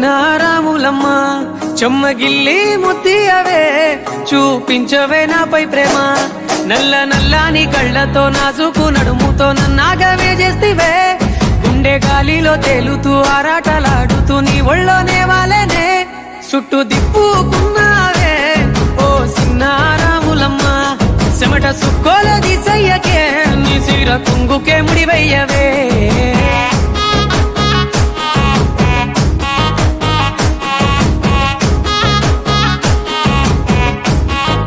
చిన్నారాములమ్మ చెమ్మగిల్లి ముద్దియవే చూపించవే నాపై ప్రేమ నల్ల నల్లాని కళ్ళతో నాజుకు నడుముతో నన్నాగవే చేస్తివే గుండె గాలిలో తేలుతూ ఆరాటలాడుతూ నీ ఒళ్ళోనే వాలేనే చుట్టూ దిప్పుకున్నావే ఓ చిన్నారాములమ్మ చెమట సుక్కోల దిశయ్యకే నీ సిర కుంగుకే ముడివయ్యవే